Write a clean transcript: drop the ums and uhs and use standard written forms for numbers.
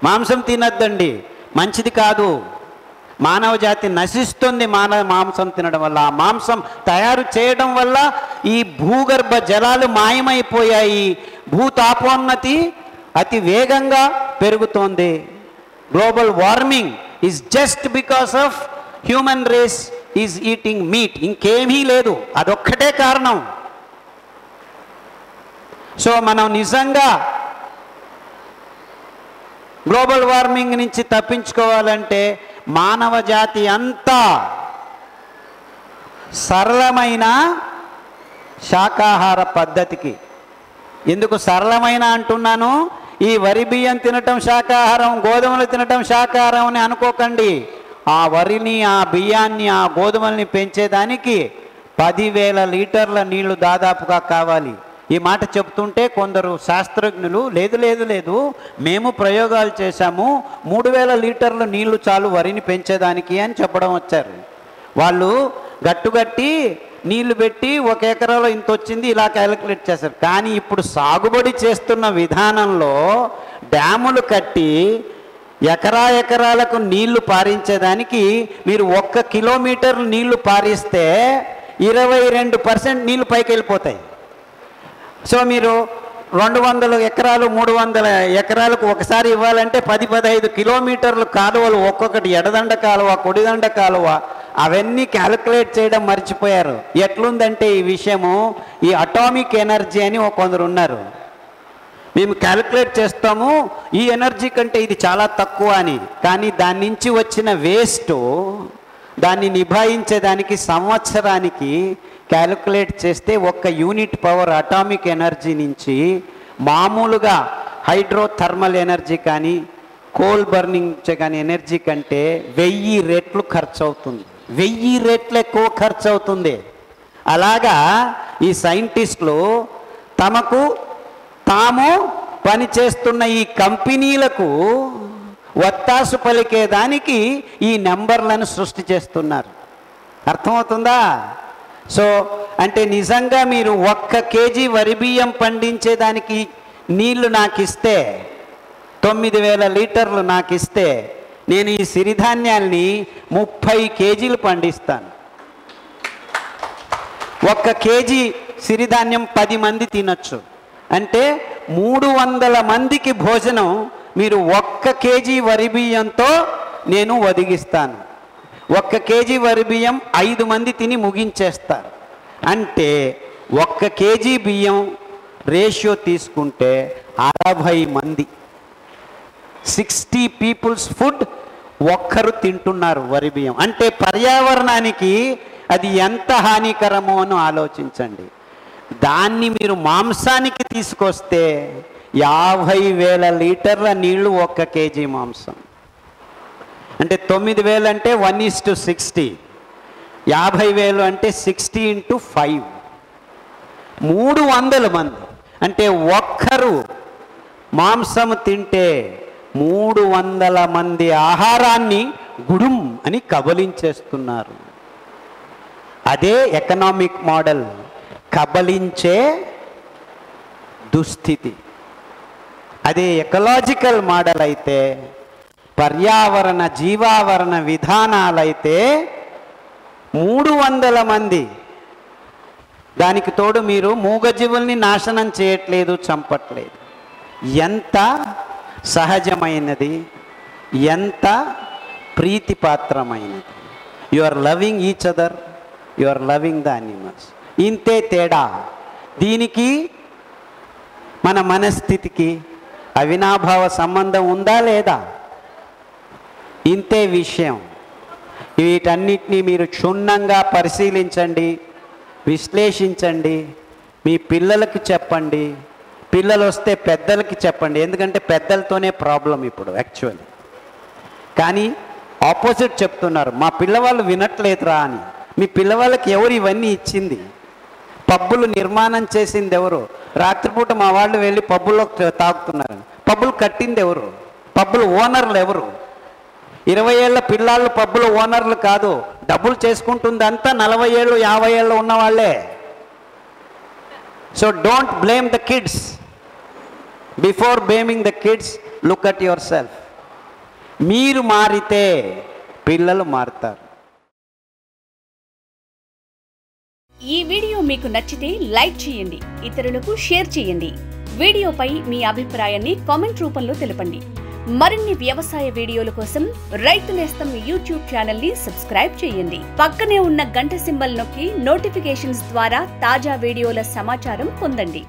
మాంసం తినద్దండి, మంచిది కాదు. మానవ జాతి నశిస్తుంది మాంసం తినడం వల్ల. ఆ మాంసం తయారు చేయడం వల్ల ఈ భూగర్భ జలాలు మాయమైపోయాయి. భూతాపోన్నతి అతి వేగంగా పెరుగుతోంది. Global warming is just because of human race is eating meat. ఇంకేమీ లేదు, అదొక్కటే కారణం. సో మనం నిజంగా గ్లోబల్ వార్మింగ్ నుంచి తప్పించుకోవాలంటే మానవ జాతి అంతా సరళమైన శాకాహార పద్ధతికి. ఎందుకు సరళమైన అంటున్నాను? ఈ వరి బియ్యం తినటం శాకాహారం, గోధుమలు తినటం శాకాహారం అని అనుకోకండి. ఆ వరిని, ఆ బియ్యాన్ని, ఆ గోధుమల్ని పెంచేదానికి 10,000 లీటర్ల నీళ్లు దాదాపుగా కావాలి. ఈ మాట చెప్తుంటే కొందరు శాస్త్రజ్ఞులు లేదు లేదు లేదు మేము ప్రయోగాలు చేశాము, 3,000 లీటర్ల నీళ్లు చాలు వరిని పెంచేదానికి అని చెప్పడం వచ్చారు. వాళ్ళు గట్టుగట్టి నీళ్లు పెట్టి 1 ఎకరాలో ఇంత వచ్చింది ఇలా క్యాలిక్యులేట్ చేశారు. కానీ ఇప్పుడు సాగుబడి చేస్తున్న విధానంలో డ్యాములు కట్టి ఎకరాలకు నీళ్లు పారించేదానికి మీరు 1 కిలోమీటర్ నీళ్లు పారిస్తే 22% నీళ్లు పైకి వెళ్ళిపోతాయి. సో మీరు 200 ఎకరాలు 300 ఎకరాలకు ఒకసారి ఇవ్వాలంటే 10-15 కిలోమీటర్లు కాలువలు, ఒక్కొక్కటి ఎడదండ కాలువ, కొడిదండ కాలువ, అవన్నీ క్యాలిక్యులేట్ చేయడం మర్చిపోయారు. ఎట్లుందంటే ఈ విషయము, ఈ అటామిక్ ఎనర్జీ అని కొందరు ఉన్నారు. మేము క్యాలిక్యులేట్ చేస్తాము ఈ ఎనర్జీ కంటే ఇది చాలా తక్కువ అని. కానీ దాని నుంచి వచ్చిన వేస్ట్, దాన్ని నిభాయించేదానికి సంవత్సరానికి క్యాలిక్యులేట్ చేస్తే 1 యూనిట్ పవర్ అటామిక్ ఎనర్జీ నుంచి మామూలుగా హైడ్రోథర్మల్ ఎనర్జీ కానీ కోల్ బర్నింగ్ కానీ ఎనర్జీ కంటే 1000 రెట్లు ఖర్చు అవుతుంది. 1000 రెట్లు ఎక్కువ ఖర్చు అవుతుంది. అలాగా ఈ సైంటిస్టులు తాము పనిచేస్తున్న ఈ కంపెనీలకు వత్తాసు పలికేదానికి ఈ నెంబర్లను సృష్టి చేస్తున్నారు. అర్థమవుతుందా? సో అంటే నిజంగా మీరు 1 కేజీ వరి బియ్యం పండించేదానికి నీళ్లు నాకు ఇస్తే, 9,000 లీటర్లు నాకు ఇస్తే, నేను ఈ సిరిధాన్యాల్ని 30 కేజీలు పండిస్తాను. 1 కేజీ సిరిధాన్యం 10 మంది తినొచ్చు. అంటే 300 మందికి భోజనం మీరు 1 కేజీ వరి బియ్యంతో నేను ఒదిగిస్తాను. 1 కేజీ వరి బియ్యం 5 మంది తిని ముగించేస్తారు. అంటే 1 కేజీ బియ్యం రేషియో తీసుకుంటే 60 మంది, 60 పీపుల్స్ ఫుడ్ ఒక్కరు తింటున్నారు వరి బియ్యం. అంటే పర్యావరణానికి అది ఎంత హానికరమో అని ఆలోచించండి. దాన్ని మీరు మాంసానికి తీసుకొస్తే 50,000 లీటర్ల నీళ్లు 1 కేజీ మాంసం. అంటే 9,000 అంటే 1:60, 50,000 అంటే 60 × 5, 300 మంది. అంటే ఒక్కరు మాంసం తింటే 300 మంది ఆహారాన్ని గుడుం అని కబలించేస్తున్నారు. అదే ఎకనామిక్ మోడల్, కబలించే దుస్థితి. అదే ఎకలాజికల్ మోడల్ అయితే, పర్యావరణ జీవావరణ విధానాలైతే 300 మంది. దానికి తోడు మీరు మూగజీవుల్ని నాశనం చేయట్లేదు, చంపట్లేదు. ఎంత సహజమైనది, ఎంత ప్రీతిపాత్రమైనది. You are loving each other, you are loving the animals. ఇంతే తేడా. దీనికి మన మనస్థితికి అవినాభావ సంబంధం ఉందా లేదా? ఇంతే విషయం. వీటన్నిటినీ మీరు క్షుణ్ణంగా పరిశీలించండి, విశ్లేషించండి, మీ పిల్లలకి చెప్పండి, పిల్లలు వస్తే పెద్దలకి చెప్పండి. ఎందుకంటే పెద్దలతోనే ప్రాబ్లం ఇప్పుడు యాక్చువల్లీ. కానీ ఆపోజిట్ చెప్తున్నారు, మా పిల్లవాళ్ళు వినట్లేదురా అని. మీ పిల్లవాళ్ళకి ఎవరు ఇవన్నీ ఇచ్చింది? పబ్బులు నిర్మాణం చేసింది ఎవరు? రాత్రిపూట మా వాళ్ళు వెళ్ళి పబ్బుల్లో తాగుతున్నారు. పబ్బులు కట్టింది ఎవరు? పబ్బులు ఓనర్లు ఎవరు? 20 ఏళ్ల పిల్లలు పబ్బుల ఓనర్లు కాదు. డబ్బులు చేసుకుంటుంది అంతా 40 ఏళ్ళు 50 ఏళ్ళు ఉన్నవాళ్లే. So don't blame the kids. Before blaming the kids, look at yourself. మీరు మారితే పిల్లలు మారుతారు. ఈ వీడియో మీకు నచ్చితే లైక్ చేయండి, ఇతరులకు షేర్ చేయండి. వీడియోపై మీ అభిప్రాయాన్ని కామెంట్ రూపంలో తెలపండి. మరిన్ని వ్యవసాయ వీడియోల కోసం రైతు నేస్తం యూట్యూబ్ ఛానల్ ని సబ్స్క్రైబ్ చేయండి. పక్కనే ఉన్న గంట సింబల్ నొక్కి నోటిఫికేషన్స్ ద్వారా తాజా వీడియోల సమాచారం పొందండి.